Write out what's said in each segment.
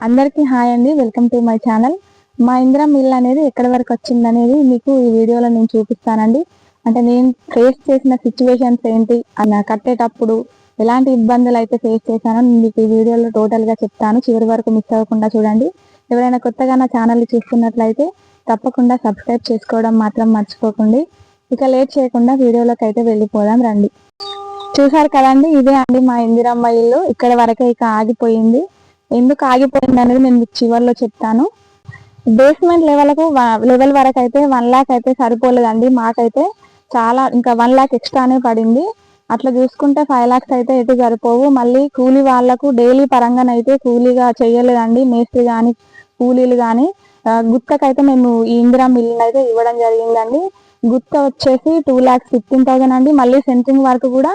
అందరికీ హాయ్ అండి, welcome to my channel. మా ఇందిరా మిల్ అనేది ఎక్కడి వరకు వచ్చిందనేది మీకు ఈ వీడియోలో నేను చూపిస్తానండి. అంటే నేను ఫేస్ చేసిన సిచ్యువేషన్స్ ఏంటి అన్న కట్టేటప్పుడు ఎలాంటి ఇబ్బందులు అయితే ఫేస్ చేశానో మీకు ఈ వీడియోలో టోటల్గా చెప్తాను. చివరి వరకు మిస్ అవ్వకుండా చూడండి. ఎవరైనా కొత్తగా నా ఛానల్ని చూస్తున్నట్లయితే తప్పకుండా సబ్స్క్రైబ్ చేసుకోవడం మాత్రం మర్చిపోకండి. ఇక లేట్ చేయకుండా వీడియోలోకి అయితే వెళ్ళిపోదాం రండి. చూసారు కదండి, ఇదే అండి మా ఇందిరమ్మ ఇల్లు. ఇక్కడ వరకే ఇక ఆగిపోయింది. ఎందుకు ఆగిపోయింది అనేది నేను మీకు చివరిలో చెప్తాను. బేస్మెంట్ లెవెల్ వరకు అయితే 1 లాక్ అయితే సరిపోలేదండి. మాకైతే చాలా ఇంకా 1 లాక్ ఎక్స్ట్రానే పడింది. అట్లా చూసుకుంటే 5 లాక్స్ అయితే ఎటు సరిపోవు. మళ్ళీ కూలీ వాళ్లకు డైలీ పరంగానైతే కూలీగా చేయలేదండి. మేస్త్రి కానీ కూలీలు కానీ గుత్తకైతే మేము ఈ ఇందిరా మిల్లు అయితే ఇవ్వడం జరిగిందండి. గుత్త వచ్చేసి 2,15,000 అండి. మళ్ళీ సెంట్రింగ్ వర్క్ కూడా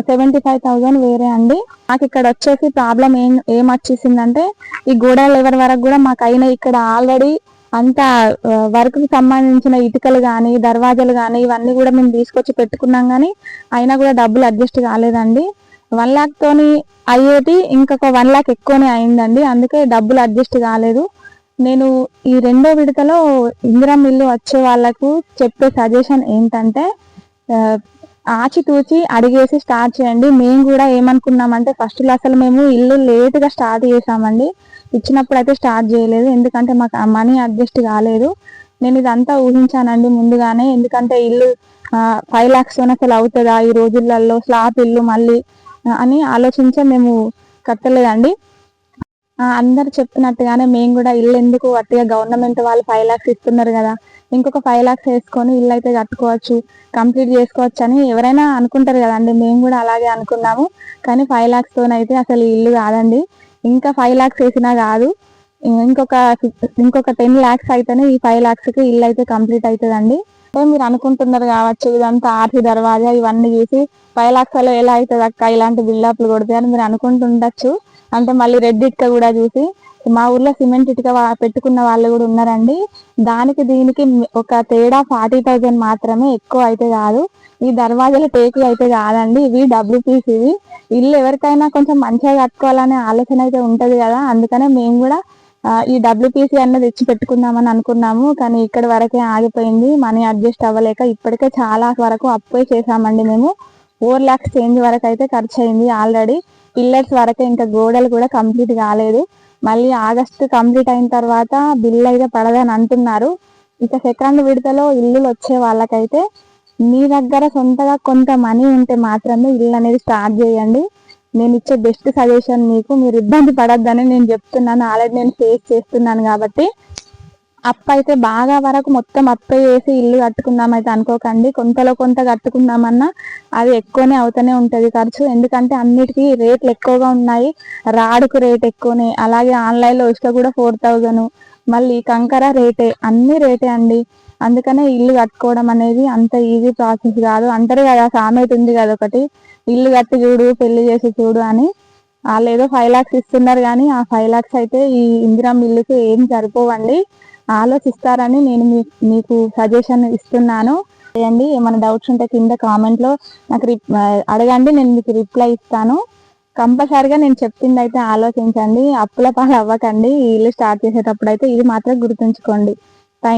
75,000 వేరే అండి. మాకు ఇక్కడ వచ్చేసి ప్రాబ్లం ఏం వచ్చేసిందంటే ఈ గోడ లెవెల్ వరకు కూడా మాకు అయినా ఇక్కడ ఆల్రెడీ అంతా వర్క్ కి సంబంధించిన ఇటుకలు కానీ దర్వాజాలు కానీ ఇవన్నీ కూడా మేము తీసుకొచ్చి పెట్టుకున్నాం, కానీ అయినా కూడా డబ్బులు అడ్జస్ట్ కాలేదండి. 1 లాక్ తోని అయ్యేటి ఇంకొక 1 లాక్ ఎక్కువనే అయిందండి. అందుకే డబ్బులు అడ్జస్ట్ కాలేదు. నేను ఈ రెండో విడతలో ఇందిరా మిల్లు వచ్చే వాళ్ళకు చెప్పే సజెషన్ ఏంటంటే ఆచితూచి అడిగేసి స్టార్ట్ చేయండి. మేము కూడా ఏమనుకున్నామంటే ఫస్ట్ లో అసలు మేము ఇల్లు లేట్గా స్టార్ట్ చేసామండి. ఇచ్చినప్పుడు అయితే స్టార్ట్ చేయలేదు, ఎందుకంటే మాకు మనీ అడ్జస్ట్ కాలేదు. నేను ఇదంతా ఊహించానండి ముందుగానే, ఎందుకంటే ఇల్లు 5 lakhs అసలు అవుతుందా ఈ రోజులలో, స్లాబ్ ఇల్లు మళ్ళీ అని ఆలోచించే మేము కట్టలేదండి. అందరు చెప్తున్నట్టుగానే మేము కూడా ఇల్లు ఎందుకు అట్టిగా గవర్నమెంట్ వాళ్ళు 5 lakhs ఇస్తున్నారు కదా, ఇంకొక 5 lakhs వేసుకొని ఇల్లు అయితే కట్టుకోవచ్చు, కంప్లీట్ చేసుకోవచ్చు అని ఎవరైనా అనుకుంటారు కదండి. మేము కూడా అలాగే అనుకున్నాము. కానీ 5 lakhs తోనైతే అసలు ఇల్లు కాదండి. ఇంకా 5 lakhs వేసినా కాదు, ఇంకొక 10 lakhs అయితేనే ఈ 5 lakhs కి ఇల్లు అయితే కంప్లీట్ అవుతుందండి. అంటే మీరు అనుకుంటున్నారు కావచ్చు ఇదంతా ఆర్సి దర్వాజా ఇవన్నీ చూసి 5 lakhs లో ఎలా అవుతుంది అక్క, ఇలాంటి బిల్డప్లు కొడితే అని మీరు అనుకుంటుండొచ్చు. అంటే మళ్ళీ రెడ్ ఇటుక కూడా చూసి, మా ఊర్లో సిమెంట్ ఇటుక పెట్టుకున్న వాళ్ళు కూడా ఉన్నారండి. దానికి దీనికి ఒక తేడా 40,000 మాత్రమే, ఎక్కువ అయితే కాదు. ఈ దర్వాజాలు టేకులు అయితే కాదండి, ఇవి WPC. ఇవి ఇల్లు ఎవరికైనా కొంచెం మంచిగా కట్టుకోవాలనే ఆలోచన అయితే ఉంటది కదా, అందుకనే మేము కూడా ఈ WPC అన్నది తెచ్చి పెట్టుకుందామని అనుకున్నాము. కానీ ఇక్కడ వరకే ఆగిపోయింది, మనీ అడ్జస్ట్ అవ్వలేక. ఇప్పటికే చాలా వరకు అప్పు చేసామండి మేము. 4 lakhs చేంజ్ వరకు అయితే ఖర్చు అయింది ఆల్రెడీ. పిల్లర్స్ వరకే, ఇంకా గోడలు కూడా కంప్లీట్ కాలేదు. మళ్ళీ ఆగస్టు కంప్లీట్ అయిన తర్వాత బిల్ అయితే పడదని అంటున్నారు. ఇక సెకండ్ విడతలో ఇల్లులు వచ్చే వాళ్ళకైతే మీ దగ్గర సొంతగా కొంత మనీ ఉంటే మాత్రమే ఇల్లు అనేది స్టార్ట్ చేయండి. నేను ఇచ్చే బెస్ట్ సజెషన్ మీకు. మీరు ఇబ్బంది పడొద్దని నేను చెప్తున్నాను, ఆల్రెడీ నేను ఫేస్ చేస్తున్నాను కాబట్టి. అప్పు అయితే బాగా వరకు మొత్తం అప్పే వేసి ఇల్లు కట్టుకుందామైతే అనుకోకండి. కొంతలో కొంత కట్టుకుందామన్నా అది ఎక్కువనే అవుతూనే ఉంటుంది ఖర్చు, ఎందుకంటే అన్నిటికీ రేట్లు ఎక్కువగా ఉన్నాయి. రాడుకు రేట్ ఎక్కువనే, అలాగే ఆన్లైన్లో ఇసుక కూడా 4,000, మళ్ళీ కంకర రేటే, అన్ని రేటే అండి. అందుకనే ఇల్లు కట్టుకోవడం అనేది అంత ఈజీ ప్రాసెస్ కాదు. అంటారు కదా, సామెత ఉంది కదా ఒకటి, ఇల్లు కట్టి చూడు పెళ్లి చేసి చూడు అని. వాళ్ళు ఏదో 5 lakhs ఇస్తున్నారు, కానీ ఆ 5 lakhs అయితే ఈ ఇందిరా మిల్లుకు ఏం సరిపోవండి. ఆలోచిస్తారని నేను మీకు సజెషన్ ఇస్తున్నాను. చేయండి. ఏమైనా డౌట్స్ ఉంటే కింద కామెంట్లో నాకు అడగండి, నేను మీకు రిప్లై ఇస్తాను. కంపల్సరిగా నేను చెప్పింది అయితే ఆలోచించండి, అప్పుల పాలు అవ్వకండి. ఇల్లు స్టార్ట్ చేసేటప్పుడు అయితే ఇది మాత్రం గుర్తుంచుకోండి.